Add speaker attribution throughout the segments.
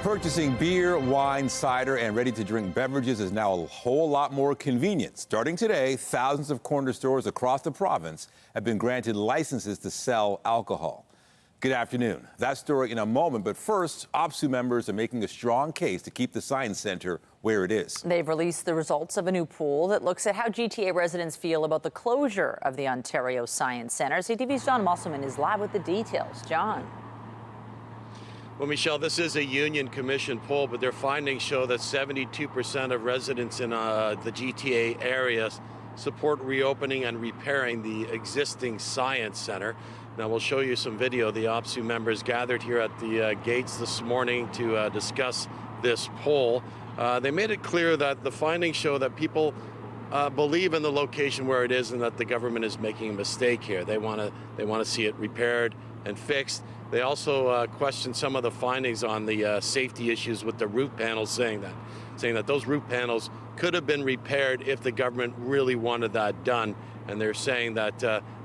Speaker 1: Purchasing beer, wine, cider, and ready-to-drink beverages is now a whole lot more convenient. Starting today, thousands of corner stores across the province have been granted licenses to sell alcohol. Good afternoon. That story in a moment, but first, OPSEU members are making a strong case to keep the Science Centre where it is.
Speaker 2: They've released the results of a new poll that looks at how GTA residents feel about the closure of the Ontario Science Centre. CTV's John Musselman is live with the details. John.
Speaker 3: Well, Michelle, this is a Union Commission poll, but their findings show that 72% of residents in the GTA area support reopening and repairing the existing Science Centre. Now, we'll show you some video. The OPSEU members gathered here at the gates this morning to discuss this poll. They made it clear that the findings show that people believe in the location where it is and that the government is making a mistake here. They want to see it repaired and fixed. They also questioned some of the findings on the safety issues with the roof panels, saying that those roof panels could have been repaired if the government really wanted that done. And they're saying that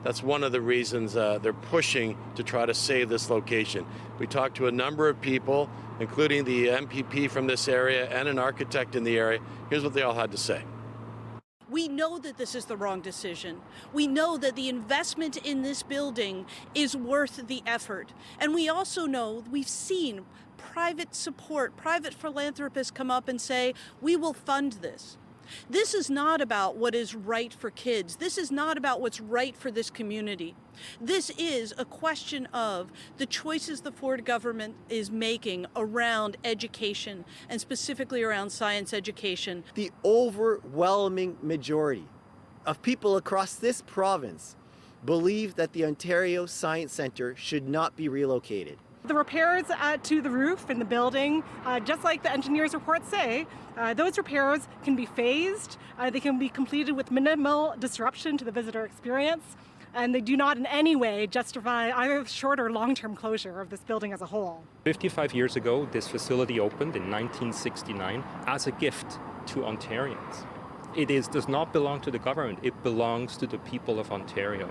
Speaker 3: that's one of the reasons they're pushing to try to save this location. We talked to a number of people, including the MPP from this area and an architect in the area. Here's what they all had to say.
Speaker 4: We know that this is the wrong decision. We know that the investment in this building is worth the effort. And we also know, we've seen private support, private philanthropists come up and say, we will fund this. This is not about what is right for kids. This is not about what's right for this community. This is a question of the choices the Ford government is making around education and specifically around science education.
Speaker 5: The overwhelming majority of people across this province believe that the Ontario Science Centre should not be relocated.
Speaker 6: The repairs to the roof in the building, just like the engineers' reports say, those repairs can be phased, they can be completed with minimal disruption to the visitor experience, and they do not in any way justify either short or long-term closure of this building as a whole.
Speaker 7: 55 years ago, this facility opened in 1969 as a gift to Ontarians. It does not belong to the government, it belongs to the people of Ontario.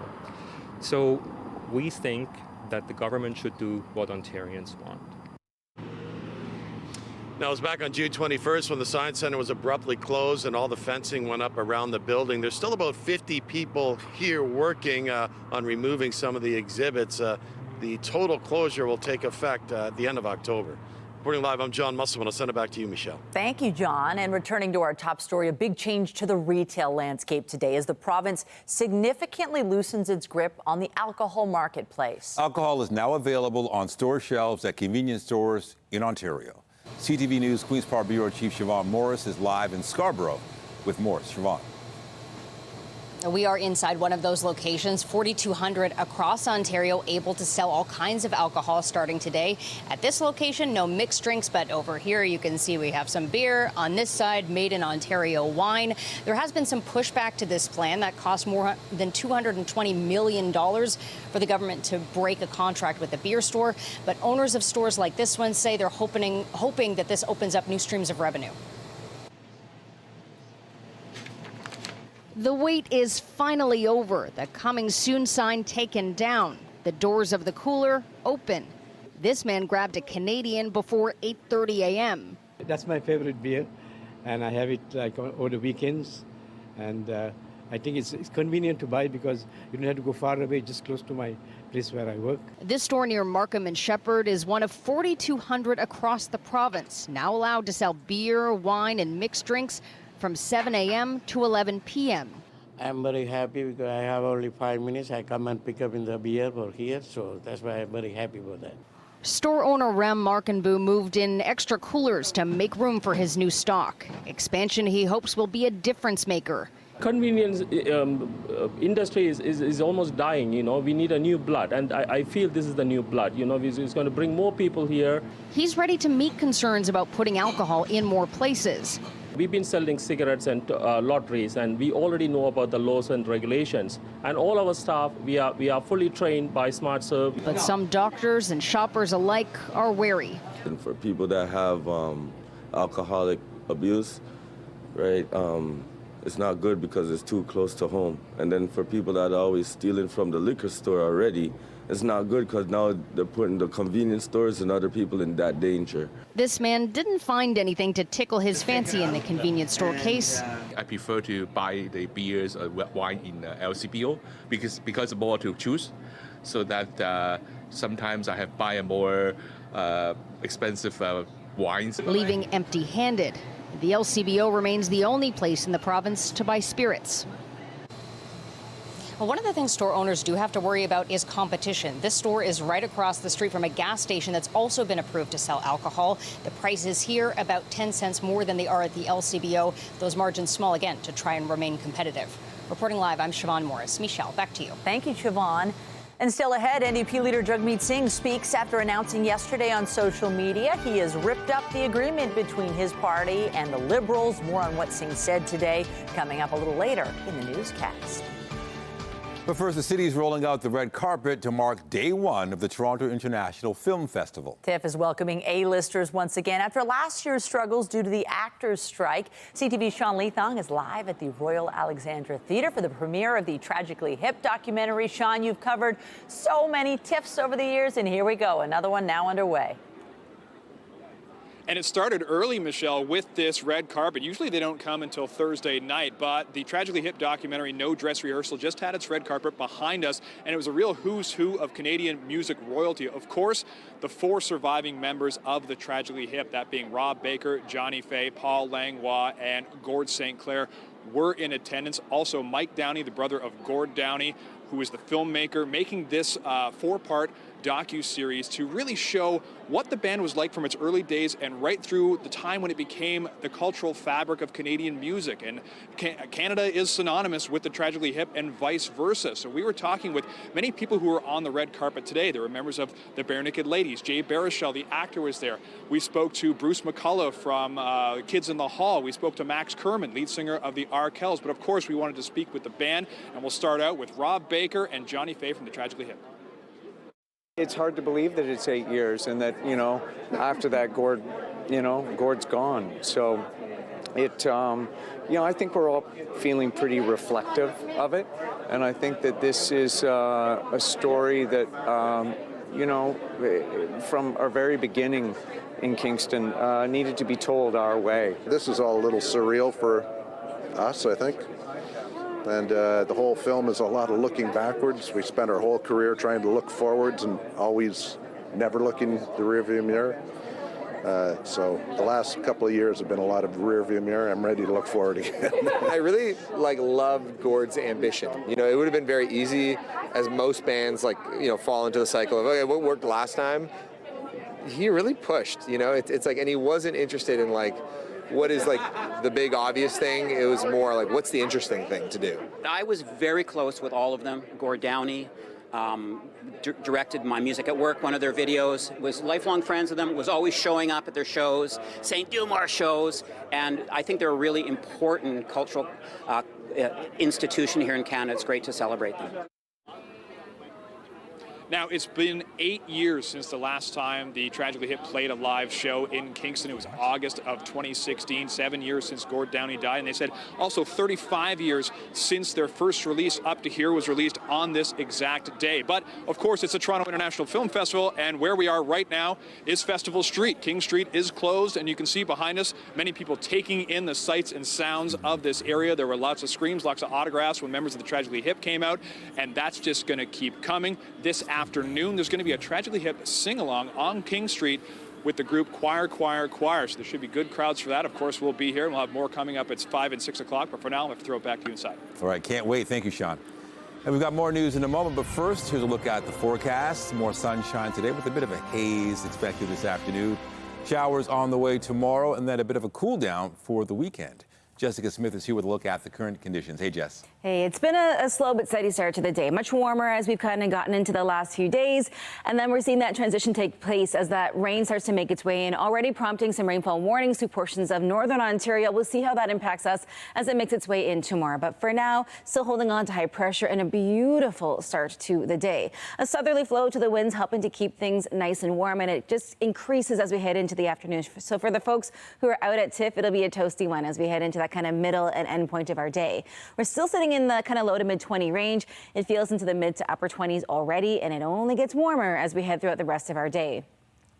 Speaker 7: So we think that the government should do what Ontarians want.
Speaker 3: Now, it was back on June 21st when the Science Centre was abruptly closed and all the fencing went up around the building. There's still about 50 people here working on removing some of the exhibits. The total closure will take effect at the end of October. Reporting live, I'm John Musselman. I'll send it back to you, Michelle.
Speaker 2: Thank you, John. And returning to our top story, a big change to the retail landscape today as the province significantly loosens its grip on the alcohol marketplace.
Speaker 1: Alcohol is now available on store shelves at convenience stores in Ontario. CTV News Queen's Park Bureau Chief Siobhan Morris is live in Scarborough with more. Siobhan.
Speaker 8: We are inside one of those locations, 4,200 across Ontario, able to sell all kinds of alcohol starting today. At this location, no mixed drinks, but over here you can see we have some beer. On this side, made in Ontario wine. There has been some pushback to this plan that cost more than $220 million for the government to break a contract with the beer store. But owners of stores like this one say they're hoping that this opens up new streams of revenue. The wait is finally over. The coming soon sign taken down. The doors of the cooler open. This man grabbed a Canadian before 8:30 a.m.
Speaker 9: That's my favorite beer, and I have it like over the weekends. And I think it's convenient to buy because you don't have to go far away, just close to my place where I work.
Speaker 8: This store near Markham and Shepherd is one of 4,200 across the province, now allowed to sell beer, wine, and mixed drinks from 7 a.m. to 11 p.m.
Speaker 10: I'm very happy because I have only 5 minutes. I come and pick up in the beer for here, so that's why I'm very happy with that.
Speaker 8: Store owner Ram Markenboo moved in extra coolers to make room for his new stock. Expansion he hopes will be a difference maker.
Speaker 11: Convenience industry is almost dying, you know. We need a new blood, and I feel this is the new blood, you know. It's going to bring more people here.
Speaker 8: He's ready to meet concerns about putting alcohol in more places.
Speaker 11: We've been selling cigarettes and lotteries, and we already know about the laws and regulations. And all our staff, we are fully trained by SmartServe.
Speaker 8: But some doctors and shoppers alike are wary.
Speaker 12: And for people that have alcoholic abuse, right, it's not good because it's too close to home. And then for people that are always stealing from the liquor store already, it's not good because now they're putting the convenience stores and other people in that danger.
Speaker 8: This man didn't find anything to tickle his fancy in the convenience store case.
Speaker 13: I prefer to buy the beers or wine in LCBO because more to choose, so that sometimes I have buy a more expensive wines.
Speaker 8: Leaving empty-handed, the LCBO remains the only place in the province to buy spirits. Well, one of the things store owners do have to worry about is competition. This store is right across the street from a gas station that's also been approved to sell alcohol. The prices here about 10 cents more than they are at the LCBO. Those margins small again to try and remain competitive. Reporting live, I'm Siobhan Morris. Michelle, back to you.
Speaker 2: Thank you, Siobhan. And still ahead, NDP leader Jagmeet Singh speaks after announcing yesterday on social media he has ripped up the agreement between his party and the Liberals. More on what Singh said today coming up a little later in the newscast.
Speaker 1: But first, the city is rolling out the red carpet to mark day one of the Toronto International Film Festival.
Speaker 2: TIFF is welcoming A-listers once again after last year's struggles due to the actors' strike. CTV's Sean Leathong is live at the Royal Alexandra Theatre for the premiere of the Tragically Hip documentary. Sean, you've covered so many TIFFs over the years, and here we go, another one now underway.
Speaker 14: And it started early, Michelle, with this red carpet. Usually they don't come until Thursday night, but the Tragically Hip documentary, No Dress Rehearsal, just had its red carpet behind us, and it was a real who's who of Canadian music royalty. Of course, the 4 surviving members of the Tragically Hip, that being Rob Baker, Johnny Fay, Paul Langlois, and Gord St. Clair, were in attendance. Also, Mike Downey, the brother of Gord Downey, who is the filmmaker, making this 4-part docu-series to really show what the band was like from its early days and right through the time when it became the cultural fabric of Canadian music. And Canada is synonymous with the Tragically Hip and vice versa. So we were talking with many people who were on the red carpet today. There were members of the Bare Naked Ladies. Jay Baruchel, the actor, was there. We spoke to Bruce McCullough from Kids in the Hall. We spoke to Max Kerman, lead singer of the Arkells. But of course, we wanted to speak with the band, and we'll start out with Rob Baker and Johnny Fay from the Tragically Hip.
Speaker 15: It's hard to believe that it's 8 years and that, after that, Gord's gone. So it, I think we're all feeling pretty reflective of it. And I think that this is a story that, from our very beginning in Kingston, needed to be told our way.
Speaker 16: This is all a little surreal for us, I think. And the whole film is a lot of looking backwards. We spent our whole career trying to look forwards and always never looking the rearview mirror. So the last couple of years have been a lot of rearview mirror. I'm ready to look forward again.
Speaker 17: I really loved Gord's ambition. It would have been very easy, as most bands fall into the cycle of, okay, what worked last time? He really pushed. It's like, and he wasn't interested in what is the big obvious thing. It was more what's the interesting thing to do.
Speaker 18: I was very close with all of them. Gord Downey directed my music at work, one of their videos, was lifelong friends with them, was always showing up at their shows, saying do more shows, and I think they're a really important cultural institution here in Canada. It's great to celebrate them.
Speaker 14: Now, it's been 8 years since the last time the Tragically Hip played a live show in Kingston. It was August of 2016, 7 years since Gord Downey died. And they said also 35 years since their first release, Up to Here, was released on this exact day. But, of course, it's the Toronto International Film Festival, and where we are right now is Festival Street. King Street is closed, and you can see behind us many people taking in the sights and sounds of this area. There were lots of screams, lots of autographs when members of the Tragically Hip came out, and that's just going to keep coming. This afternoon, there's going to be a Tragically Hip sing-along on King Street with the group Choir. So there should be good crowds for that. Of course, we'll be here. We'll have more coming up at 5 and 6 o'clock. But for now, I'll have to throw it back to you inside.
Speaker 1: All right, can't wait. Thank you, Sean. And we've got more news in a moment. But first, here's a look at the forecast. More sunshine today with a bit of a haze expected this afternoon. Showers on the way tomorrow, and then a bit of a cool down for the weekend. Jessica Smith is here with a look at the current conditions. Hey, Jess.
Speaker 19: Hey, it's been a slow but steady start to the day. Much warmer as we've kind of gotten into the last few days. And then we're seeing that transition take place as that rain starts to make its way in, already prompting some rainfall warnings to portions of northern Ontario. We'll see how that impacts us as it makes its way in tomorrow. But for now, still holding on to high pressure and a beautiful start to the day. A southerly flow to the winds helping to keep things nice and warm, and it just increases as we head into the afternoon. So for the folks who are out at TIFF, it'll be a toasty one as we head into that that kind of middle and end point of our day. We're still sitting in the kind of low to mid 20 range. It feels into the mid to upper 20s already, and it only gets warmer as we head throughout the rest of our day.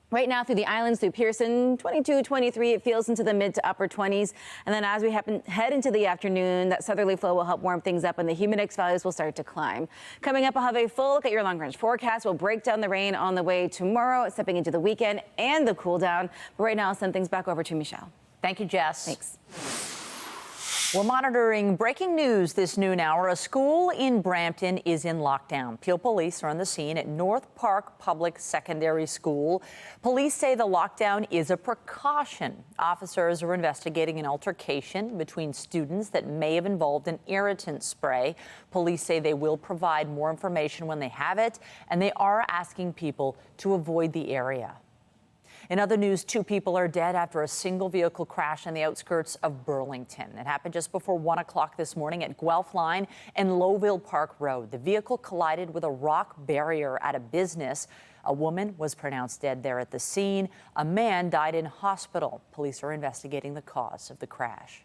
Speaker 19: Right now through the islands, through Pearson, 22, 23, it feels into the mid to upper 20s. And then as we head into the afternoon, that southerly flow will help warm things up and the humidex values will start to climb. Coming up, I'll have a full look at your long-range forecast. We'll break down the rain on the way tomorrow, stepping into the weekend and the cool down. But right now, I'll send things back over to Michelle.
Speaker 2: Thank you, Jess.
Speaker 19: Thanks.
Speaker 2: We're monitoring breaking news this noon hour. A school in Brampton is in lockdown. Peel police are on the scene at North Park Public Secondary School. Police say the lockdown is a precaution. Officers are investigating an altercation between students that may have involved an irritant spray. Police say they will provide more information when they have it, and they are asking people to avoid the area. In other news, 2 people are dead after a single vehicle crash on the outskirts of Burlington. It happened just before 1 o'clock this morning at Guelph Line and Lowville Park Road. The vehicle collided with a rock barrier at a business. A woman was pronounced dead there at the scene. A man died in hospital. Police are investigating the cause of the crash.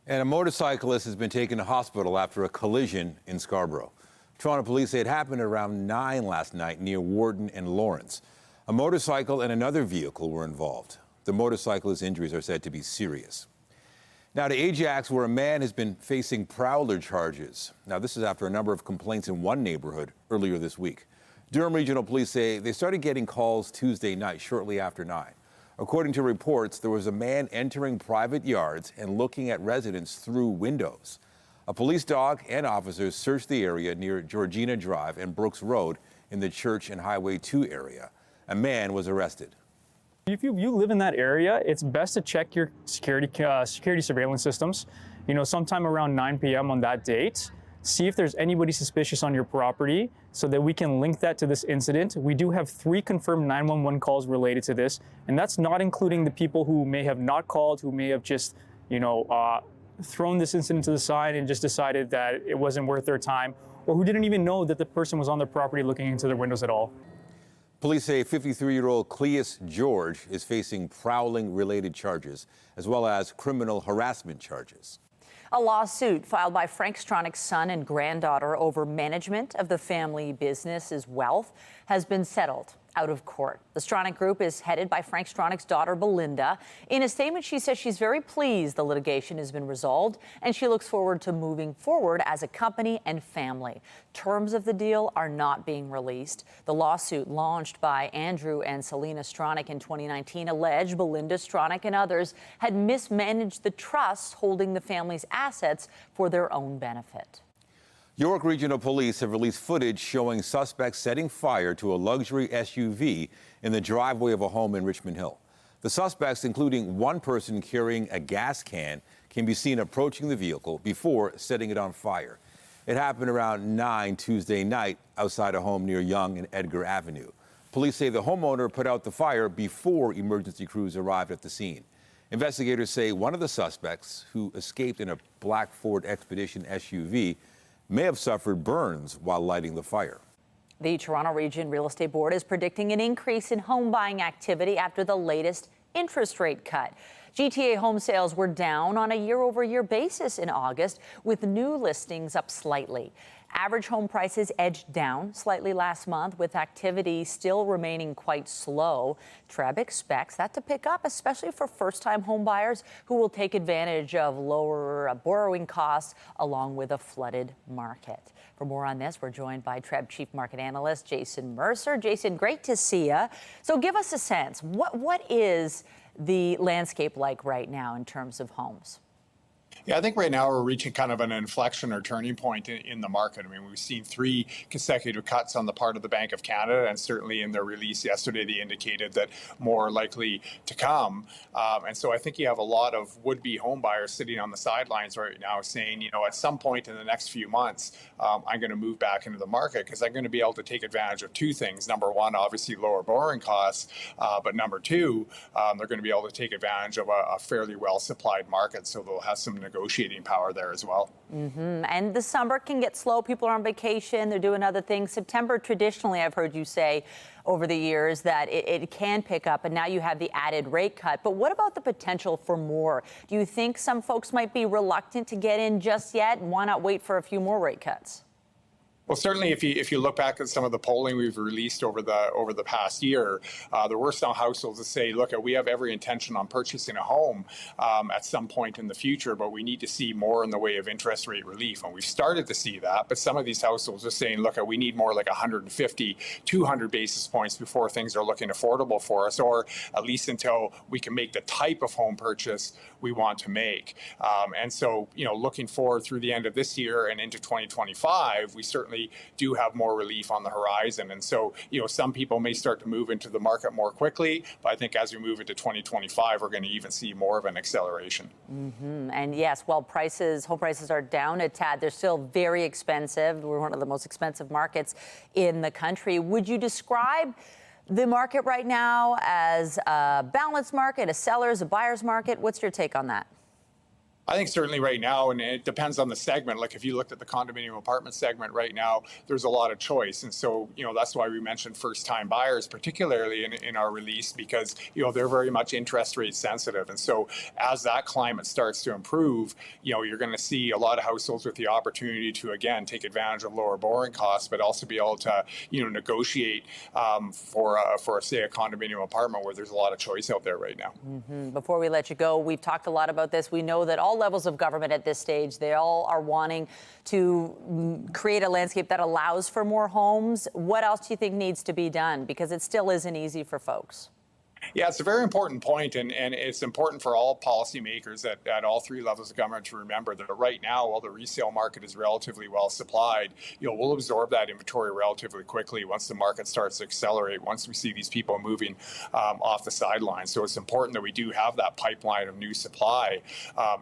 Speaker 1: And a motorcyclist has been taken to hospital after a collision in Scarborough. Toronto police say it happened around 9 last night near Warden and Lawrence. A motorcycle and another vehicle were involved. The motorcyclist's injuries are said to be serious. Now to Ajax, where a man has been facing prowler charges. Now this is after a number of complaints in one neighborhood earlier this week. Durham Regional Police say they started getting calls Tuesday night, shortly after 9. According to reports, there was a man entering private yards and looking at residents through windows. A police dog and officers searched the area near Georgina Drive and Brooks Road in the Church and Highway 2 area. A man was arrested.
Speaker 20: If you live in that area, it's best to check your security surveillance systems. Sometime around 9 p.m. on that date, see if there's anybody suspicious on your property so that we can link that to this incident. We do have 3 confirmed 911 calls related to this, and that's not including the people who may have not called, who may have just, thrown this incident to the side and just decided that it wasn't worth their time, or who didn't even know that the person was on their property looking into their windows at all.
Speaker 1: Police say 53-year-old Cleus George is facing prowling-related charges, as well as criminal harassment charges.
Speaker 2: A lawsuit filed by Frank Stronic's son and granddaughter over management of the family business's wealth has been settled out of court. The Stronic Group is headed by Frank Stronic's daughter, Belinda. In a statement, she says she's very pleased the litigation has been resolved, and she looks forward to moving forward as a company and family. Terms of the deal are not being released. The lawsuit launched by Andrew and Selena Stronic in 2019 alleged Belinda Stronic and others had mismanaged the trusts holding the family's assets for their own benefit.
Speaker 1: York Regional Police have released footage showing suspects setting fire to a luxury SUV in the driveway of a home in Richmond Hill. The suspects, including one person carrying a gas can, can be seen approaching the vehicle before setting it on fire. It happened around 9 Tuesday night outside a home near Yonge and Edgar Avenue. Police say the homeowner put out the fire before emergency crews arrived at the scene. Investigators say one of the suspects, who escaped in a black Ford Expedition SUV, may have suffered burns while lighting the fire.
Speaker 2: The Toronto Region Real Estate Board is predicting an increase in home buying activity after the latest interest rate cut. GTA home sales were down on a year-over-year basis in August, with new listings up slightly. Average home prices edged down slightly last month, with activity still remaining quite slow. TREB expects that to pick up, especially for first-time home buyers who will take advantage of lower borrowing costs along with a flooded market. For more on this, we're joined by TREB Chief Market Analyst Jason Mercer. Jason, great to see you. So give us a sense. What is the landscape like right now in terms of homes?
Speaker 21: Yeah, I think right now we're reaching kind of an inflection or turning point in the market. I mean, we've seen 3 consecutive cuts on the part of the Bank of Canada, and certainly in their release yesterday, they indicated that more are likely to come. And so I think you have a lot of would-be home buyers sitting on the sidelines right now saying, at some point in the next few months, I'm going to move back into the market because I'm going to be able to take advantage of 2 things. Number one, obviously lower borrowing costs, but number 2, they're going to be able to take advantage of a fairly well-supplied market, so they'll have some negotiating power there as well.
Speaker 2: And the summer can get slow. People are on vacation. They're doing other things. September, traditionally, I've heard you say over the years that it can pick up, and now you have the added rate cut. But what about the potential for more? Do you think some folks might be reluctant to get in just yet? Why not wait for a few more rate cuts?
Speaker 21: Well, certainly, if you look back at some of the polling we've released over the past year, there were some households that say, look, we have every intention on purchasing a home at some point in the future, but we need to see more in the way of interest rate relief. And we've started to see that, but some of these households are saying, look, we need more like 150, 200 basis points before things are looking affordable for us, or at least until we can make the type of home purchase we want to make. And so, looking forward through the end of this year and into 2025, we certainly do have more relief on the horizon. And so, some people may start to move into the market more quickly, but I think as we move into 2025, we're going to even see more of an acceleration.
Speaker 2: And yes, while home prices are down a tad, they're still very expensive. We're one of the most expensive markets in the country. Would you describe the market right now as a balanced market, a seller's, a buyer's market? What's your take on that?
Speaker 21: I think certainly right now, and it depends on the segment. Like if you looked at the condominium apartment segment right now, there's a lot of choice. And so, that's why we mentioned first-time buyers, particularly in our release, because, they're very much interest rate sensitive. And so as that climate starts to improve, you're going to see a lot of households with the opportunity to, again, take advantage of lower borrowing costs, but also be able to, negotiate for say, a condominium apartment where there's a lot of choice out there right now.
Speaker 2: Before we let you go, we've talked a lot about this. We know that all levels of government at this stage, they all are wanting to create a landscape that allows for more homes. What else do you think needs to be done? Because it still isn't easy for folks.
Speaker 21: Yeah, it's a very important point, and it's important for all policymakers at all three levels of government to remember that right now, while the resale market is relatively well supplied, we'll absorb that inventory relatively quickly once the market starts to accelerate, once we see these people moving off the sidelines. So it's important that we do have that pipeline of new supply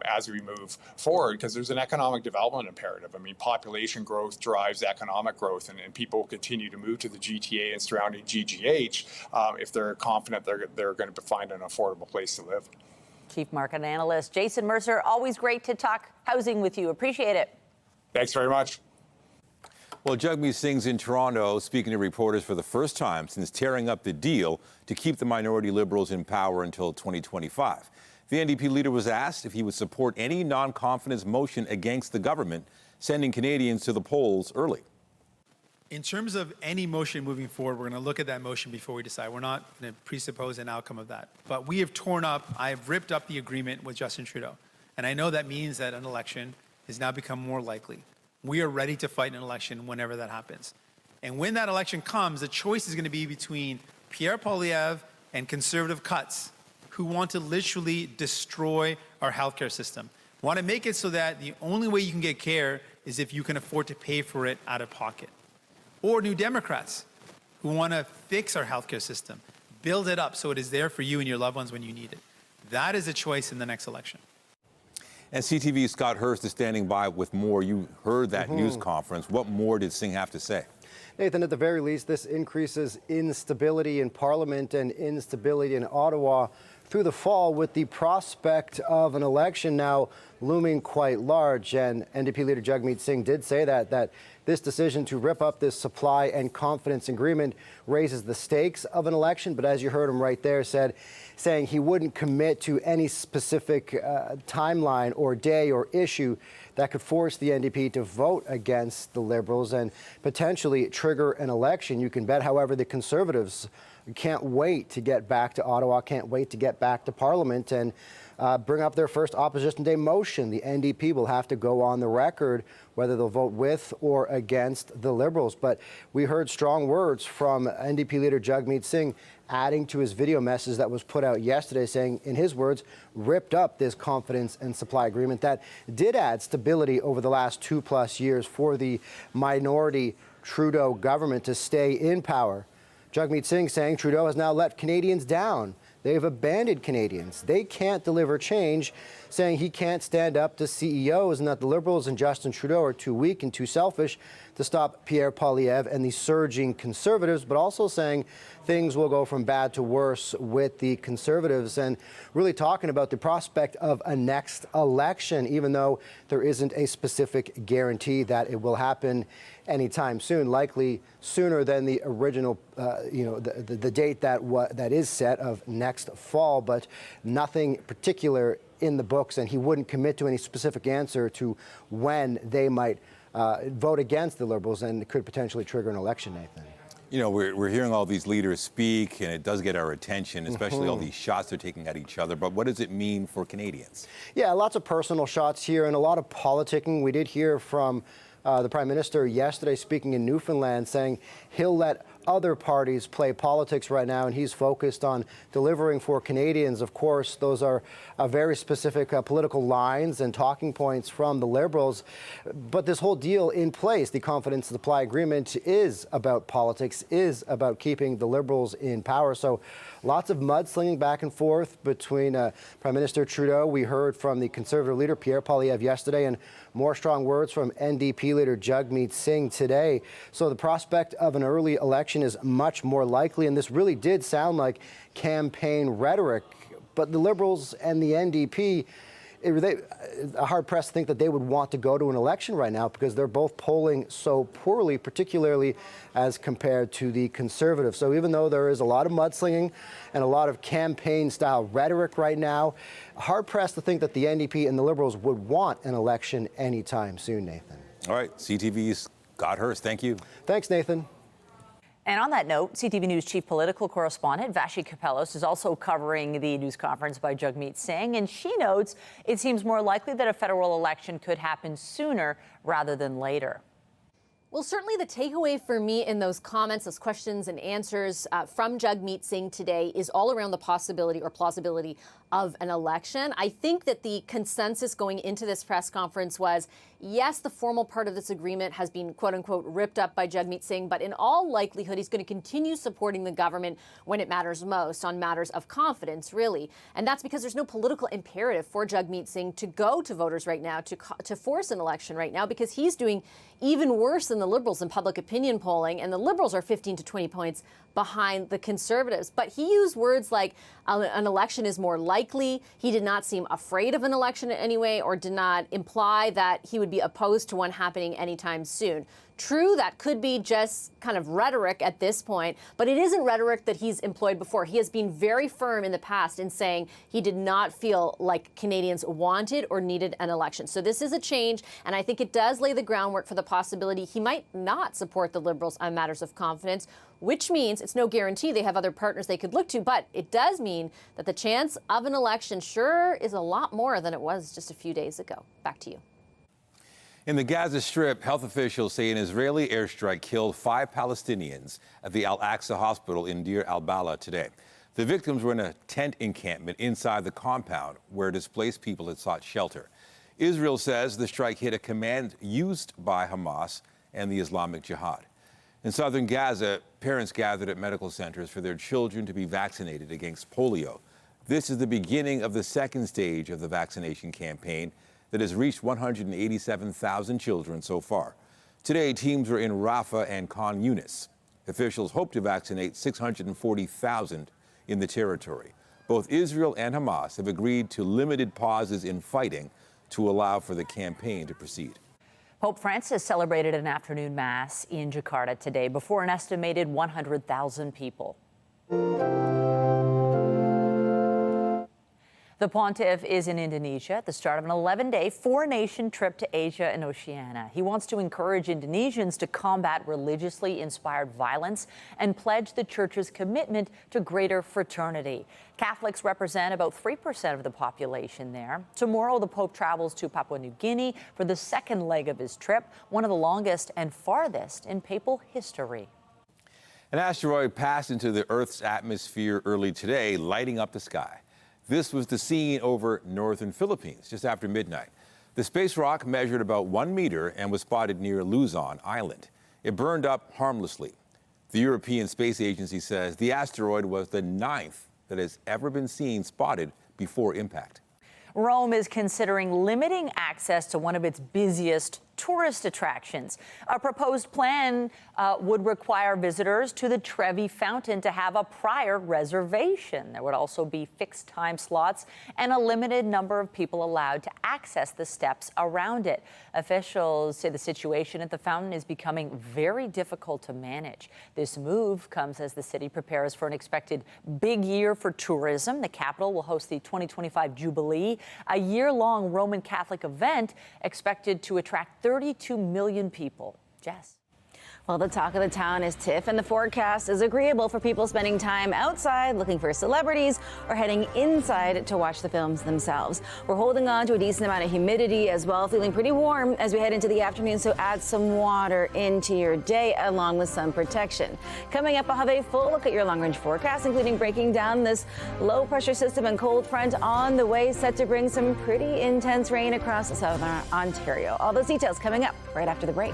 Speaker 21: as we move forward, because there's an economic development imperative. I mean, population growth drives economic growth, and people will continue to move to the GTA and surrounding GGH if they're confident they're going to find an affordable place to live.
Speaker 2: Chief Market Analyst Jason Mercer, always great to talk housing with you. Appreciate it.
Speaker 21: Thanks very much.
Speaker 1: Well, Jagmeet Singh's in Toronto speaking to reporters for the first time since tearing up the deal to keep the minority Liberals in power until 2025. The NDP leader was asked if he would support any non-confidence motion against the government, sending Canadians to the polls early.
Speaker 4: In terms of any motion moving forward, we're going to look at that motion before we decide. We're not going to presuppose an outcome of that. But we have I have ripped up the agreement with Justin Trudeau. And I know that means that an election has now become more likely. We are ready to fight an election whenever that happens. And when that election comes, the choice is going to be between Pierre Poilievre and conservative cuts who want to literally destroy our healthcare system. Want to make it so that the only way you can get care is if you can afford to pay for it out of pocket. Or New Democrats who want to fix our healthcare system, build it up so it is there for you and your loved ones when you need it. That is a choice in the next election.
Speaker 1: And CTV's Scott Hurst is standing by with more. You heard that news conference. What more did Singh have to say?
Speaker 22: Nathan, at the very least, this increases instability in Parliament and instability in Ottawa through the fall, with the prospect of an election now looming quite large. And NDP leader Jagmeet Singh did say that this decision to rip up this supply and confidence agreement raises the stakes of an election. But as you heard him right there, saying he wouldn't commit to any specific timeline or day or issue that could force the NDP to vote against the Liberals and potentially trigger an election. You can bet, however, the Conservatives can't wait to get back to Ottawa, can't wait to get back to Parliament and bring up their first Opposition Day motion. The NDP will have to go on the record whether they'll vote with or against the Liberals. But we heard strong words from NDP leader Jagmeet Singh, adding to his video message that was put out yesterday, saying, in his words, ripped up this confidence and supply agreement that did add stability over the last 2+ years for the minority Trudeau government to stay in power. Jagmeet Singh saying Trudeau has now let Canadians down. they've abandoned Canadians. They can't deliver change, saying he can't stand up to CEOs and that the Liberals and Justin Trudeau are too weak and too selfish to stop Pierre Poilievre and the surging Conservatives, but also saying things will go from bad to worse with the Conservatives, and really talking about the prospect of a next election, even though there isn't a specific guarantee that it will happen anytime soon, likely sooner than the original, the date that is set of next fall, but nothing particular in the books, and he wouldn't commit to any specific answer to when they might vote against the Liberals, and it could potentially trigger an election, Nathan.
Speaker 1: You know, we're hearing all these leaders speak, and it does get our attention, especially all these shots they're taking at each other. But what does it mean for Canadians? Yeah, lots of personal shots here and a lot of politicking. We did hear from the Prime Minister yesterday speaking in Newfoundland, saying he'll let other parties play politics right now, and he's focused on delivering for Canadians. Of course, those are very specific political lines and talking points from the Liberals. But this whole deal in place, the confidence supply agreement, is about politics, is about keeping the Liberals in power. So lots of mudslinging back and forth between Prime Minister Trudeau. We heard from the Conservative leader, Pierre Poilievre, yesterday, and more strong words from NDP leader Jagmeet Singh today. So the prospect of an early election is much more likely, and this really did sound like campaign rhetoric. But the Liberals and the NDP, they are hard-pressed to think that they would want to go to an election right now because they're both polling so poorly, particularly as compared to the Conservatives. So even though there is a lot of mudslinging and a lot of campaign-style rhetoric right now, hard-pressed to think that the NDP and the Liberals would want an election anytime soon, Nathan. All right, CTV's Scott Hurst, thank you.
Speaker 22: Thanks, Nathan.
Speaker 2: And on that note, CTV News chief political correspondent Vishish Kapalos is also covering the news conference by Jagmeet Singh, and she notes it seems more likely that a federal election could happen sooner rather than later.
Speaker 5: Well, certainly the takeaway for me in those comments, those questions and answers from Jagmeet Singh today is all around the possibility or plausibility of an election. I think that the consensus going into this press conference was, yes, the formal part of this agreement has been, quote unquote, ripped up by Jagmeet Singh, but in all likelihood, he's going to continue supporting the government when it matters most, on matters of confidence, really. And that's because there's no political imperative for Jagmeet Singh to go to voters right now, to force an election right now, because he's doing even worse than the Liberals in public opinion polling, and the Liberals are 15 to 20 points behind the Conservatives. But he used words like an election is more likely. He did not seem afraid of an election in any way, or did not imply that he would be opposed to one happening anytime soon. True, that could be just kind of rhetoric at this point, but it isn't rhetoric that he's employed before. He has been very firm in the past in saying he did not feel like Canadians wanted or needed an election. So this is a change, and I think it does lay the groundwork for the possibility he might not support the Liberals on matters of confidence, which means it's no guarantee they have other partners they could look to, but it does mean that the chance of an election sure is a lot more than it was just a few days ago. Back to you.
Speaker 1: In the Gaza Strip, health officials say an Israeli airstrike killed 5 Palestinians at the Al-Aqsa hospital in Deir al-Balah today. The victims were in a tent encampment inside the compound where displaced people had sought shelter. Israel says the strike hit a command used by Hamas and the Islamic Jihad. In southern Gaza, parents gathered at medical centers for their children to be vaccinated against polio. This is the beginning of the second stage of the vaccination campaign that has reached 187,000 children so far. Today, teams were in Rafah and Khan Yunis. Officials hope to vaccinate 640,000 in the territory. Both Israel and Hamas have agreed to limited pauses in fighting to allow for the campaign to proceed.
Speaker 2: Pope Francis celebrated an afternoon mass in Jakarta today before an estimated 100,000 people. The pontiff is in Indonesia at the start of an 11-day four-nation trip to Asia and Oceania. He wants to encourage Indonesians to combat religiously inspired violence and pledge the church's commitment to greater fraternity. Catholics represent about 3% of the population there. Tomorrow, the Pope travels to Papua New Guinea for the second leg of his trip, one of the longest and farthest in papal history.
Speaker 1: An asteroid passed into the Earth's atmosphere early today, lighting up the sky. This was the scene over northern Philippines just after midnight. The space rock measured about 1 meter and was spotted near Luzon Island. It burned up harmlessly. The European Space Agency says the asteroid was the 9th that has ever been spotted before impact.
Speaker 2: Rome is considering limiting access to one of its busiest tourist attractions. A proposed plan would require visitors to the Trevi Fountain to have a prior reservation. There would also be fixed time slots and a limited number of people allowed to access the steps around it. Officials say the situation at the fountain is becoming very difficult to manage. This move comes as the city prepares for an expected big year for tourism. The capital will host the 2025 Jubilee, a year-long Roman Catholic event expected to attract 32 million people. Jess.
Speaker 19: Well, the talk of the town is TIFF, and the forecast is agreeable for people spending time outside looking for celebrities or heading inside to watch the films themselves. We're holding on to a decent amount of humidity as well, feeling pretty warm as we head into the afternoon, so add some water into your day along with sun protection. Coming up, I'll have a full look at your long-range forecast, including breaking down this low-pressure system and cold front on the way, set to bring some pretty intense rain across southern Ontario. All those details coming up right after the break.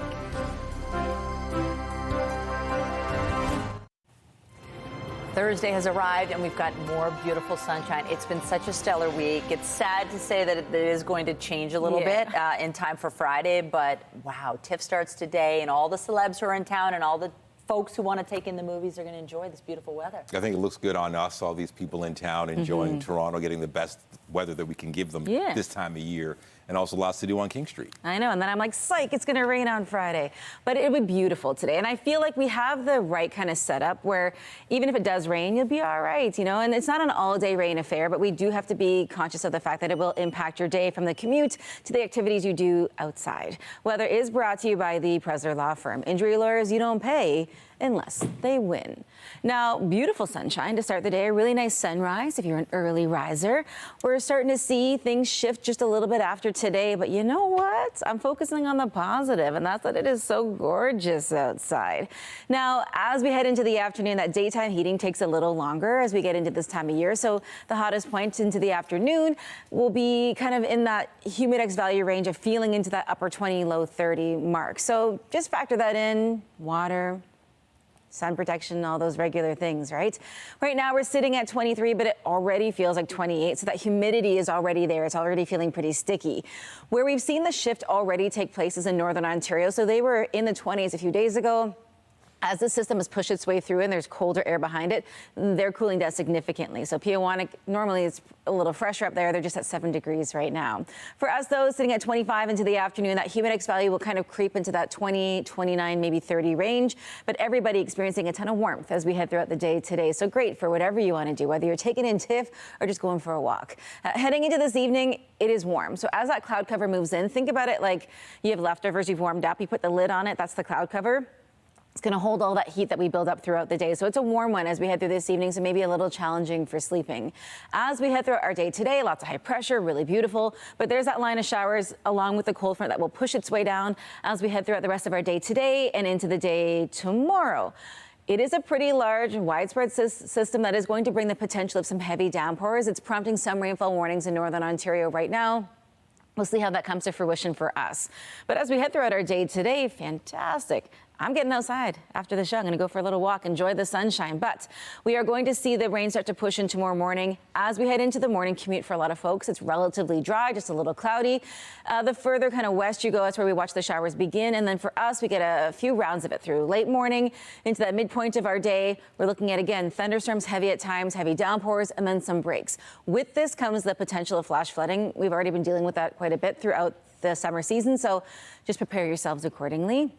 Speaker 2: Thursday has arrived and we've got more beautiful sunshine. It's been such a stellar week. It's sad to say that it is going to change a little bit in time for Friday, but wow, TIFF starts today and all the celebs who are in town and all the folks who want to take in the movies are going to enjoy this beautiful weather.
Speaker 1: I think it looks good on us, all these people in town enjoying Toronto, getting the best weather that we can give them this time of year, and also lots to do on King Street.
Speaker 19: I know, and then I'm like, psych, it's going to rain on Friday. But it'll be beautiful today, and I feel like we have the right kind of setup where even if it does rain, you'll be all right, you know, and it's not an all-day rain affair, but we do have to be conscious of the fact that it will impact your day from the commute to the activities you do outside. Weather is brought to you by the Presler Law Firm. Injury lawyers you don't pay unless they win. Now, beautiful sunshine to start the day, a really nice sunrise if you're an early riser. We're starting to see things shift just a little bit after today, but you know what? I'm focusing on the positive, and that's that it is so gorgeous outside. Now, as we head into the afternoon, that daytime heating takes a little longer as we get into this time of year, so the hottest point into the afternoon will be kind of in that humidex value range of feeling into that upper 20, low 30 mark. So just factor that in, water, sun protection, all those regular things, right? Right now we're sitting at 23, but it already feels like 28, so that humidity is already there. It's already feeling pretty sticky. Where we've seen the shift already take place is in Northern Ontario, so they were in the 20s a few days ago. As the system has pushed its way through and there's colder air behind it, they're cooling down significantly. So Peawanuck, normally it's a little fresher up there. They're just at 7 degrees right now. For us, though, sitting at 25 into the afternoon, that humidex value will kind of creep into that 20, 29, maybe 30 range. But everybody experiencing a ton of warmth as we head throughout the day today. So great for whatever you want to do, whether you're taking in TIFF or just going for a walk. Heading into this evening, it is warm. So as that cloud cover moves in, think about it like you have leftovers you've warmed up. You put the lid on it. That's the cloud cover. It's going to hold all that heat that we build up throughout the day. So it's a warm one as we head through this evening, so maybe a little challenging for sleeping. As we head through our day today, lots of high pressure, really beautiful. But there's that line of showers along with the cold front that will push its way down as we head throughout the rest of our day today and into the day tomorrow. It is a pretty large, widespread system that is going to bring the potential of some heavy downpours. It's prompting some rainfall warnings in Northern Ontario right now. We'll see how that comes to fruition for us. But as we head throughout our day today, fantastic. I'm getting outside after the show. I'm going to go for a little walk, enjoy the sunshine. But we are going to see the rain start to push in tomorrow morning. As we head into the morning commute for a lot of folks, it's relatively dry, just a little cloudy. The further kind of west you go, that's where we watch the showers begin. And then for us, we get a few rounds of it through late morning into that midpoint of our day. We're looking at, again, thunderstorms heavy at times, heavy downpours, and then some breaks. With this comes the potential of flash flooding. We've already been dealing with that quite a bit throughout the summer season. So just prepare yourselves accordingly.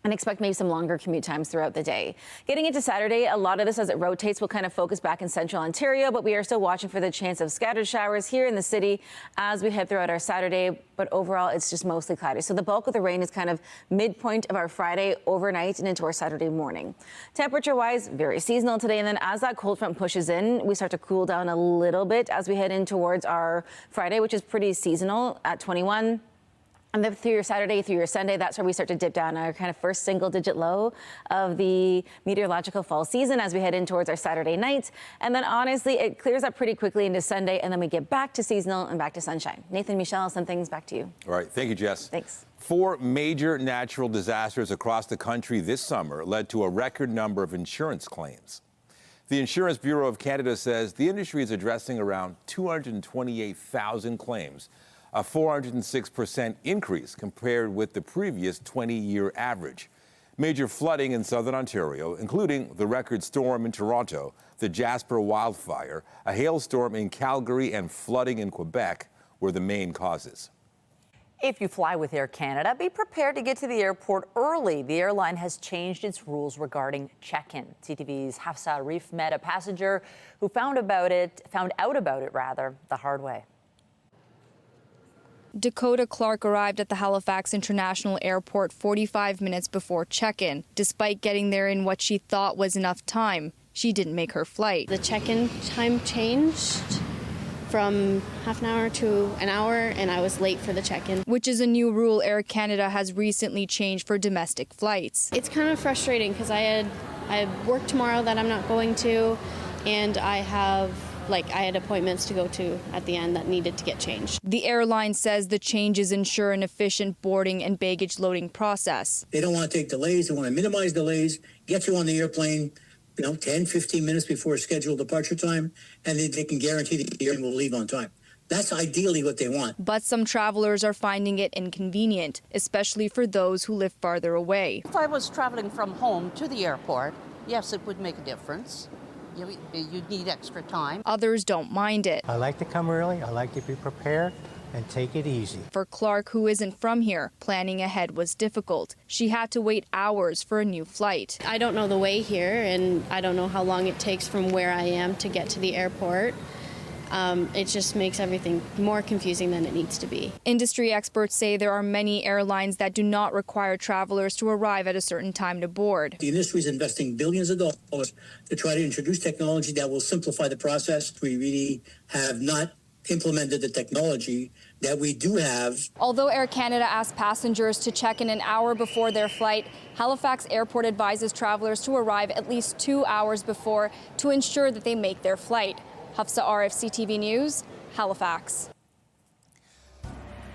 Speaker 19: And expect maybe some longer commute times throughout the day. Getting into Saturday, a lot of this as it rotates will kind of focus back in central Ontario, but we are still watching for the chance of scattered showers here in the city as we head throughout our Saturday. But overall, it's just mostly cloudy. So the bulk of the rain is kind of midpoint of our Friday overnight and into our Saturday morning. Temperature-wise, very seasonal today. And then as that cold front pushes in, we start to cool down a little bit as we head in towards our Friday, which is pretty seasonal at 21. And then through your Saturday, through your Sunday, that's where we start to dip down our kind of first single-digit low of the meteorological fall season as we head in towards our Saturday night. And then honestly, it clears up pretty quickly into Sunday, and then we get back to seasonal and back to sunshine. Nathan, Michelle, some things back to you.
Speaker 1: All right. Thank you, Jess.
Speaker 19: Thanks.
Speaker 1: 4 major natural disasters across the country this summer led to a record number of insurance claims. The Insurance Bureau of Canada says the industry is addressing around 228,000 claims, a 406% increase compared with the previous 20-year average. Major flooding in southern Ontario, including the record storm in Toronto, the Jasper wildfire, a hailstorm in Calgary, and flooding in Quebec, were the main causes.
Speaker 2: If you fly with Air Canada, be prepared to get to the airport early. The airline has changed its rules regarding check-in. CTV's Hafsa Arif met a passenger who found out about it the hard way.
Speaker 6: Dakota Clark arrived at the Halifax International Airport 45 minutes before check-in. Despite getting there in what she thought was enough time, she didn't make her flight.
Speaker 7: The check-in time changed from half an hour to an hour, and I was late for the check-in.
Speaker 6: Which is a new rule Air Canada has recently changed for domestic flights.
Speaker 7: It's kind of frustrating because I had work tomorrow that I'm not going to, and I had appointments to go to at the end that needed to get changed.
Speaker 6: The airline says the changes ensure an efficient boarding and baggage loading process.
Speaker 23: They don't want to take delays. They want to minimize delays, get you on the airplane, 10, 15 minutes before scheduled departure time, and they can guarantee that the airplane will leave on time. That's ideally what they want.
Speaker 6: But some travelers are finding it inconvenient, especially for those who live farther away.
Speaker 24: If I was traveling from home to the airport, yes, it would make a difference. You'd need extra time.
Speaker 6: Others don't mind it.
Speaker 25: I like to come early. I like to be prepared and take it easy.
Speaker 6: For Clark, who isn't from here, planning ahead was difficult. She had to wait hours for a new flight.
Speaker 7: I don't know the way here, and I don't know how long it takes from where I am to get to the airport. It just makes everything more confusing than it needs to be.
Speaker 6: Industry experts say there are many airlines that do not require travelers to arrive at a certain time to board.
Speaker 23: The industry is investing billions of dollars to try to introduce technology that will simplify the process. We really have not implemented the technology that we do have.
Speaker 6: Although Air Canada asks passengers to check in an hour before their flight, Halifax Airport advises travelers to arrive at least 2 hours before to ensure that they make their flight. Hafsa Arif, CTV News, Halifax.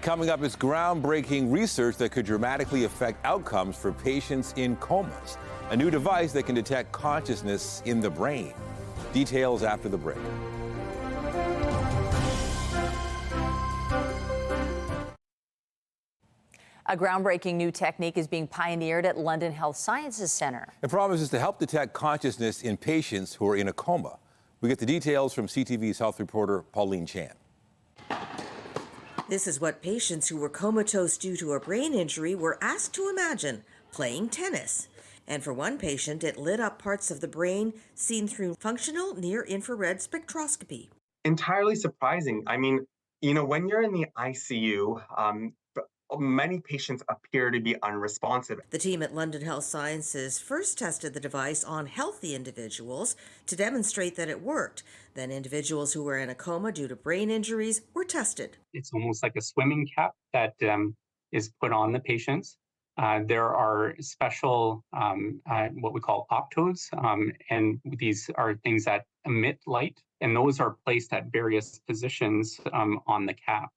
Speaker 1: Coming up is groundbreaking research that could dramatically affect outcomes for patients in comas. A new device that can detect consciousness in the brain. Details after the break.
Speaker 2: A groundbreaking new technique is being pioneered at London Health Sciences Centre.
Speaker 1: It promises to help detect consciousness in patients who are in a coma. We get the details from CTV's health reporter Pauline Chan.
Speaker 26: This is what patients who were comatose due to a brain injury were asked to imagine playing tennis. And for one patient, it lit up parts of the brain seen through functional near-infrared spectroscopy.
Speaker 27: Entirely surprising. I mean, when you're in the ICU, many patients appear to be unresponsive.
Speaker 26: The team at London Health Sciences first tested the device on healthy individuals to demonstrate that it worked. Then individuals who were in a coma due to brain injuries were tested.
Speaker 28: It's almost like a swimming cap that is put on the patients. There are special, what we call optodes, and these are things that emit light, and those are placed at various positions on the cap.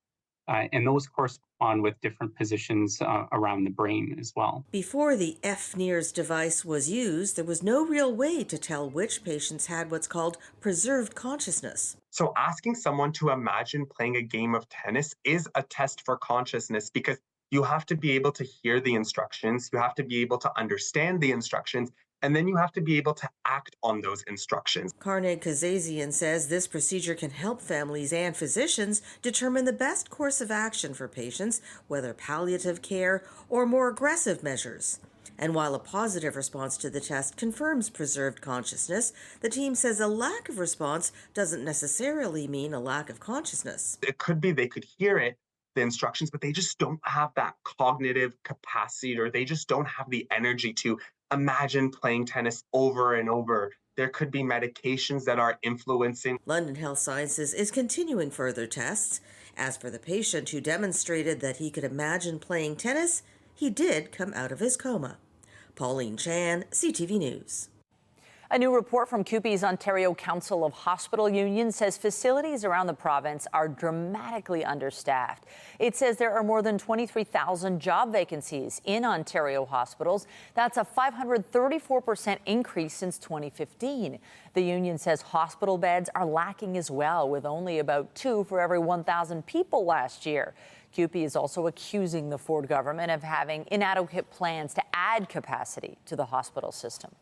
Speaker 28: And those correspond with different positions around the brain as well.
Speaker 26: Before the FNIRS device was used, there was no real way to tell which patients had what's called preserved consciousness.
Speaker 27: So asking someone to imagine playing a game of tennis is a test for consciousness because you have to be able to hear the instructions, you have to be able to understand the instructions, and then you have to be able to act on those instructions.
Speaker 26: Carneg Kazazian says this procedure can help families and physicians determine the best course of action for patients, whether palliative care or more aggressive measures. And while a positive response to the test confirms preserved consciousness, the team says a lack of response doesn't necessarily mean a lack of consciousness.
Speaker 27: It could be they could hear it, the instructions, but they just don't have that cognitive capacity, or they just don't have the energy to imagine playing tennis over and over. There could be medications that are influencing.
Speaker 26: London Health Sciences is continuing further tests. As for the patient who demonstrated that he could imagine playing tennis, he did come out of his coma. Pauline Chan, CTV News.
Speaker 2: A new report from CUPE's Ontario Council of Hospital Unions says facilities around the province are dramatically understaffed. It says there are more than 23,000 job vacancies in Ontario hospitals. That's a 534% increase since 2015. The union says hospital beds are lacking as well, with only about 2 for every 1,000 people last year. CUPE is also accusing the Ford government of having inadequate plans to add capacity to the hospital system.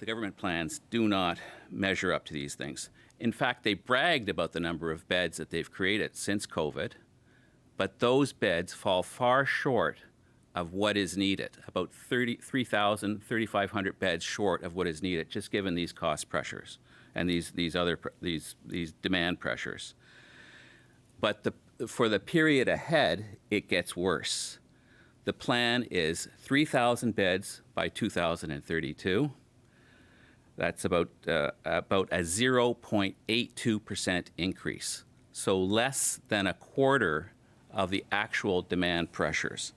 Speaker 3: The government plans do not measure up to these things. In fact, they bragged about the number of beds that they've created since COVID, but those beds fall far short of what is needed, about 3,000, 3,500 beds short of what is needed, just given these cost pressures and these demand pressures. But for the period ahead, it gets worse. The plan is 3,000 beds by 2032. That's about a 0.82% increase, so less than a quarter of the actual demand pressures.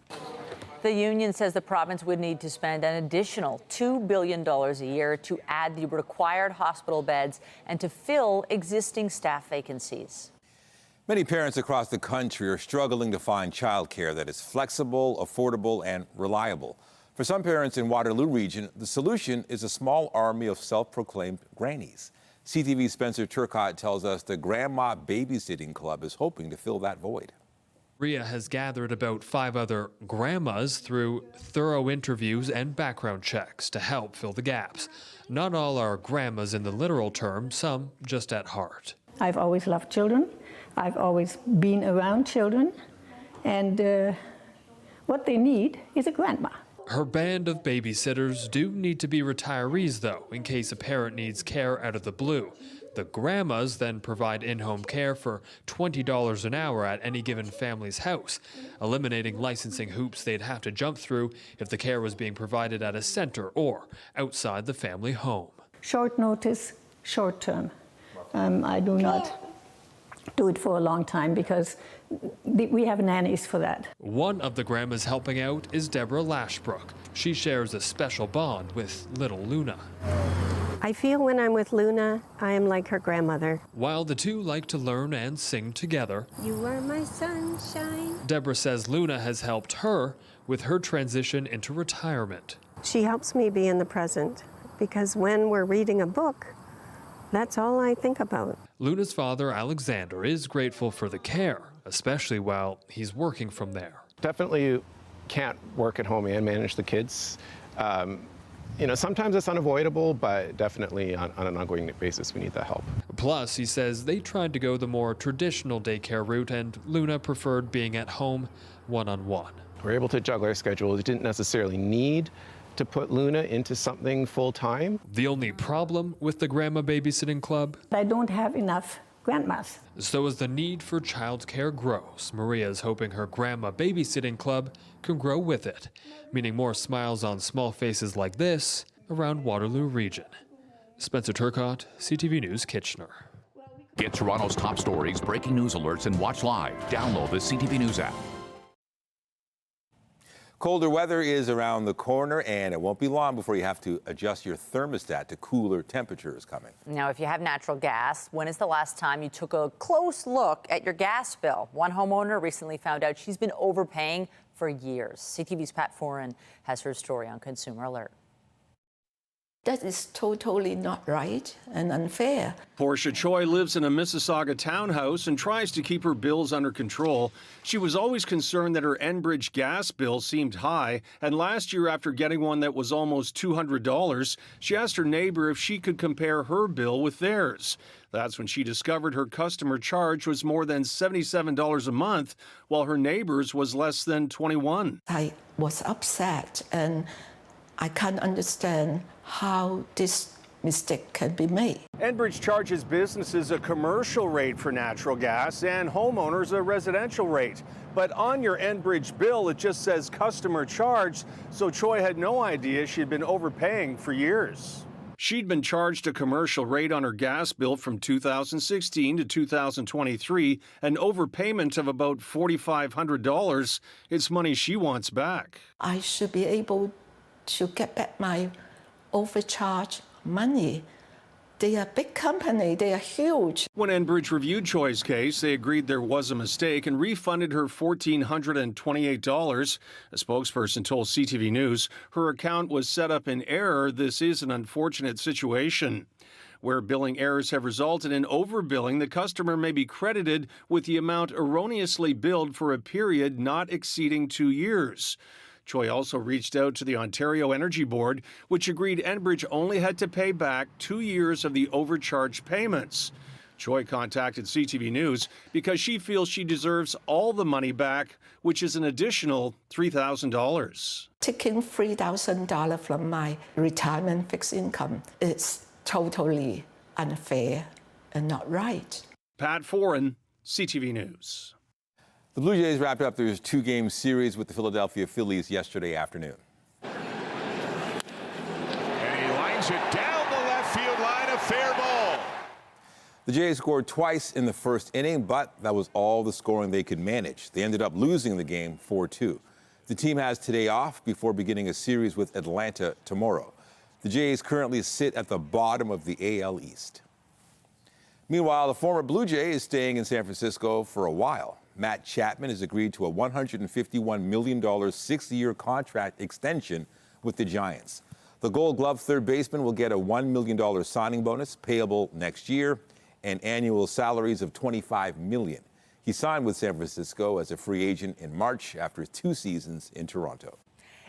Speaker 2: The union says the province would need to spend an additional $2 billion a year to add the required hospital beds and to fill existing staff vacancies.
Speaker 1: Many parents across the country are struggling to find childcare that is flexible, affordable, and reliable. For some parents in Waterloo Region, the solution is a small army of self-proclaimed grannies. CTV's Spencer Turcotte tells us the Grandma Babysitting Club is hoping to fill that void.
Speaker 8: Rhea has gathered about 5 other grandmas through thorough interviews and background checks to help fill the gaps. Not all are grandmas in the literal term, some just at heart.
Speaker 9: I've always loved children. I've always been around children. And what they need is a grandma.
Speaker 8: Her band of babysitters do need to be retirees, though, in case a parent needs care out of the blue. The grandmas then provide in-home care for $20 an hour at any given family's house, eliminating licensing hoops they'd have to jump through if the care was being provided at a center or outside the family home.
Speaker 9: Short notice, short term. I do not do it for a long time because we have nannies for that.
Speaker 8: One of the grandmas helping out is Deborah Lashbrook. She shares a special bond with little Luna.
Speaker 10: I feel when I'm with Luna, I am like her grandmother.
Speaker 8: While the two like to learn and sing together,
Speaker 10: you are my sunshine.
Speaker 8: Deborah says Luna has helped her with her transition into retirement.
Speaker 10: She helps me be in the present because when we're reading a book, that's all I think about.
Speaker 8: Luna's father, Alexander, is grateful for the care, especially while he's working from there.
Speaker 11: Definitely can't work at home and manage the kids. Sometimes it's unavoidable, but definitely on an ongoing basis, we need the help.
Speaker 8: Plus, he says they tried to go the more traditional daycare route, and Luna preferred being at home one-on-one.
Speaker 11: We're able to juggle our schedules. We didn't necessarily need to put Luna into something full-time.
Speaker 8: The only problem with the Grandma Babysitting Club?
Speaker 9: I don't have enough grandmas.
Speaker 8: So as the need for childcare grows, Maria is hoping her Grandma Babysitting Club can grow with it, meaning more smiles on small faces like this around Waterloo Region. Spencer Turcotte, CTV News, Kitchener.
Speaker 12: Get Toronto's top stories, breaking news alerts, and watch live. Download the CTV News app.
Speaker 1: Colder weather is around the corner, and it won't be long before you have to adjust your thermostat to cooler temperatures coming.
Speaker 2: Now, if you have natural gas, when is the last time you took a close look at your gas bill? One homeowner recently found out she's been overpaying for years. CTV's Pat Foran has her story on Consumer Alert.
Speaker 13: That is totally not right and unfair.
Speaker 15: Portia Choi lives in a Mississauga townhouse and tries to keep her bills under control. She was always concerned that her Enbridge gas bill seemed high, and last year, after getting one that was almost $200, she asked her neighbor if she could compare her bill with theirs. That's when she discovered her customer charge was more than $77 a month, while her neighbor's was less than $21.
Speaker 13: I was upset, and I can't understand how this mistake can be made.
Speaker 15: Enbridge charges businesses a commercial rate for natural gas and homeowners a residential rate. But on your Enbridge bill, it just says customer charged, so Choi had no idea she'd been overpaying for years. She'd been charged a commercial rate on her gas bill from 2016 to 2023, an overpayment of about $4,500. It's money she wants back.
Speaker 13: I should be able to get back my overcharge money. They are a big company, they are huge.
Speaker 15: When Enbridge reviewed Choi's case, they agreed there was a mistake and refunded her $1,428. A spokesperson told CTV News her account was set up in error. This is an unfortunate situation. Where billing errors have resulted in overbilling, the customer may be credited with the amount erroneously billed for a period not exceeding 2 years. Choi also reached out to the Ontario Energy Board, which agreed Enbridge only had to pay back 2 years of the overcharged payments. Choi contacted CTV News because she feels she deserves all the money back, which is an additional $3,000.
Speaker 13: Taking $3,000 from my retirement fixed income is totally unfair and not right.
Speaker 15: Pat Foran, CTV News.
Speaker 1: The Blue Jays wrapped up their 2-game series with the Philadelphia Phillies yesterday afternoon.
Speaker 4: And he lines it down the left field line, a fair ball.
Speaker 1: The Jays scored twice in the first inning, but that was all the scoring they could manage. They ended up losing the game 4-2. The team has today off before beginning a series with Atlanta tomorrow. The Jays currently sit at the bottom of the AL East. Meanwhile, the former Blue Jay is staying in San Francisco for a while. Matt Chapman has agreed to a $151 million 6-year contract extension with the Giants. The Gold Glove third baseman will get a $1 million signing bonus payable next year and annual salaries of $25 million. He signed with San Francisco as a free agent in March after 2 seasons in Toronto.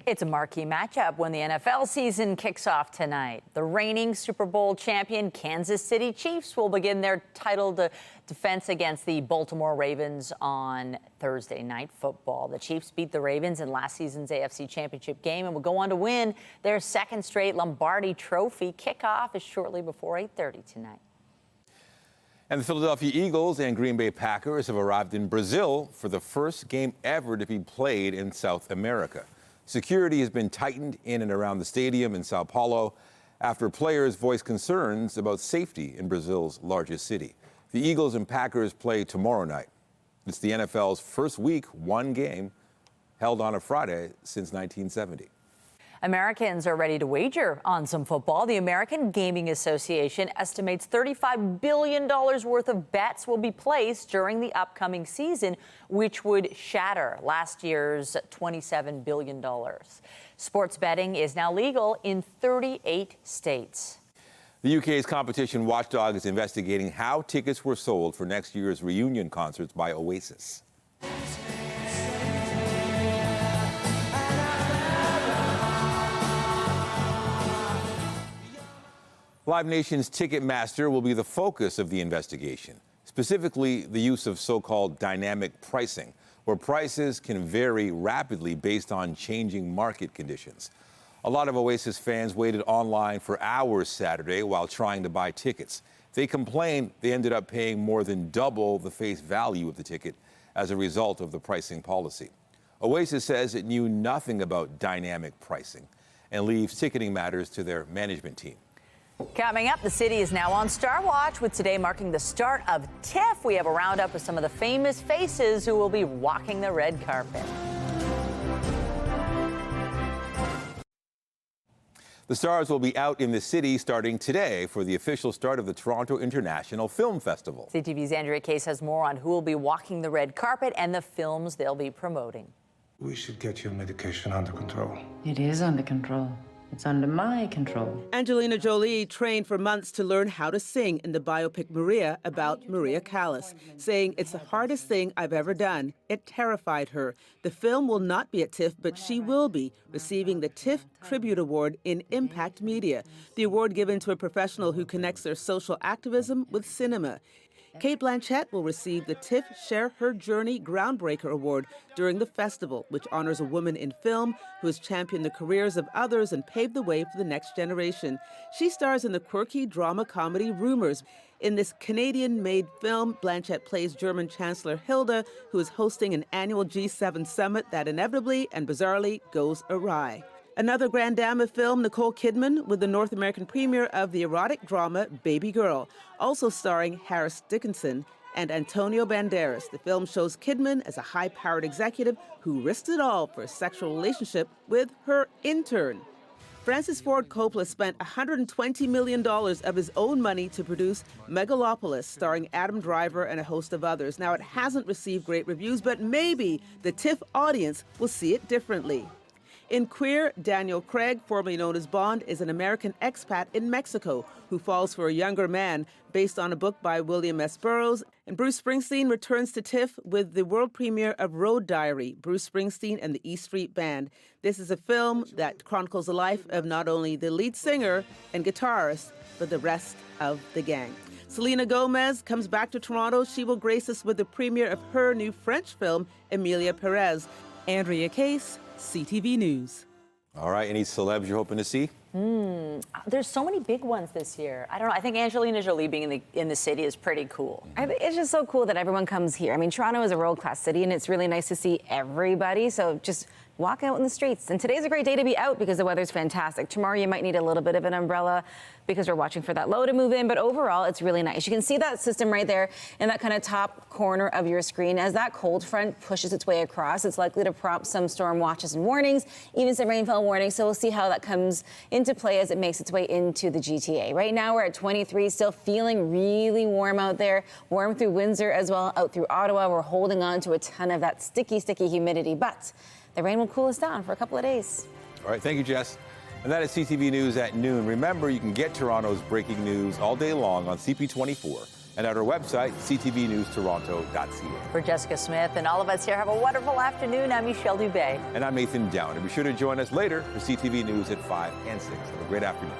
Speaker 2: It's a marquee matchup when the NFL season kicks off tonight. The reigning Super Bowl champion Kansas City Chiefs will begin their title defense against the Baltimore Ravens on Thursday Night Football. The Chiefs beat the Ravens in last season's AFC Championship game and will go on to win their second straight Lombardi Trophy. Kickoff is shortly before 8:30 tonight.
Speaker 1: And the Philadelphia Eagles and Green Bay Packers have arrived in Brazil for the first game ever to be played in South America. Security has been tightened in and around the stadium in Sao Paulo after players voiced concerns about safety in Brazil's largest city. The Eagles and Packers play tomorrow night. It's the NFL's first week 1 game held on a Friday since 1970.
Speaker 2: Americans are ready to wager on some football. The American Gaming Association estimates $35 billion worth of bets will be placed during the upcoming season, which would shatter last year's $27 billion. Sports betting is now legal in 38 states.
Speaker 1: The UK's competition Watchdog is investigating how tickets were sold for next year's reunion concerts by Oasis. Live Nation's Ticketmaster will be the focus of the investigation, specifically the use of so-called dynamic pricing, where prices can vary rapidly based on changing market conditions. A lot of Oasis fans waited online for hours Saturday while trying to buy tickets. They complained they ended up paying more than double the face value of the ticket as a result of the pricing policy. Oasis says it knew nothing about dynamic pricing and leaves ticketing matters to their management team.
Speaker 2: Coming up, the city is now on Star Watch, with today marking the start of TIFF. We have a roundup of some of the famous faces who will be walking the red carpet.
Speaker 1: The stars will be out in the city starting today for the official start of the Toronto International Film Festival.
Speaker 2: CTV's Andrea Case has more on who will be walking the red carpet and the films they'll be promoting.
Speaker 14: We should get your medication under control.
Speaker 16: It is under control. It's under my control.
Speaker 17: Angelina Jolie trained for months to learn how to sing in the biopic Maria about Maria Callas, saying it's the hardest thing I've ever done. It terrified her. The film will not be at TIFF, but she will be receiving the TIFF Tribute Award in Impact Media, the award given to a professional who connects their social activism with cinema. Cate Blanchett will receive the TIFF Share Her Journey Groundbreaker Award during the festival, which honors a woman in film who has championed the careers of others and paved the way for the next generation. She stars in the quirky drama comedy Rumors. In this Canadian-made film, Blanchett plays German Chancellor Hilda, who is hosting an annual G7 summit that inevitably and bizarrely goes awry. Another Grand Dame of film, Nicole Kidman, with the North American premiere of the erotic drama Baby Girl, also starring Harris Dickinson and Antonio Banderas. The film shows Kidman as a high-powered executive who risked it all for a sexual relationship with her intern. Francis Ford Coppola spent $120 million of his own money to produce Megalopolis, starring Adam Driver and a host of others. Now, it hasn't received great reviews, but maybe the TIFF audience will see it differently. In Queer, Daniel Craig, formerly known as Bond, is an American expat in Mexico who falls for a younger man, based on a book by William S. Burroughs. And Bruce Springsteen returns to TIFF with the world premiere of Road Diary, Bruce Springsteen and the E Street Band. This is a film that chronicles the life of not only the lead singer and guitarist, but the rest of the gang. Selena Gomez comes back to Toronto. She will grace us with the premiere of her new French film, Emilia Perez. Andrea Case, CTV News.
Speaker 1: All right, any celebs you're hoping to see?
Speaker 2: There's so many big ones this year. I don't know. I think Angelina Jolie being in the city is pretty cool.
Speaker 5: It's just so cool that everyone comes here. I mean, Toronto is a world-class city, and it's really nice to see everybody. So just walk out in the streets. And today's a great day to be out because the weather's fantastic. Tomorrow you might need a little bit of an umbrella because we're watching for that low to move in. But overall, it's really nice. You can see that system right there in that kind of top corner of your screen. As that cold front pushes its way across, it's likely to prompt some storm watches and warnings, even some rainfall warnings. So we'll see how that comes into play as it makes its way into the GTA. Right now we're at 23, still feeling really warm out there. Warm through Windsor as well, out through Ottawa. We're holding on to a ton of that sticky humidity. But the rain will cool us down for a couple of days.
Speaker 1: All right, thank you, Jess. And that is CTV News at noon. Remember, you can get Toronto's breaking news all day long on CP24 and at our website, ctvnewstoronto.ca.
Speaker 2: For Jessica Smith and all of us here, have a wonderful afternoon. I'm Michelle Dubé.
Speaker 1: And I'm Nathan Down. And be sure to join us later for CTV News at 5 and 6. Have a great afternoon.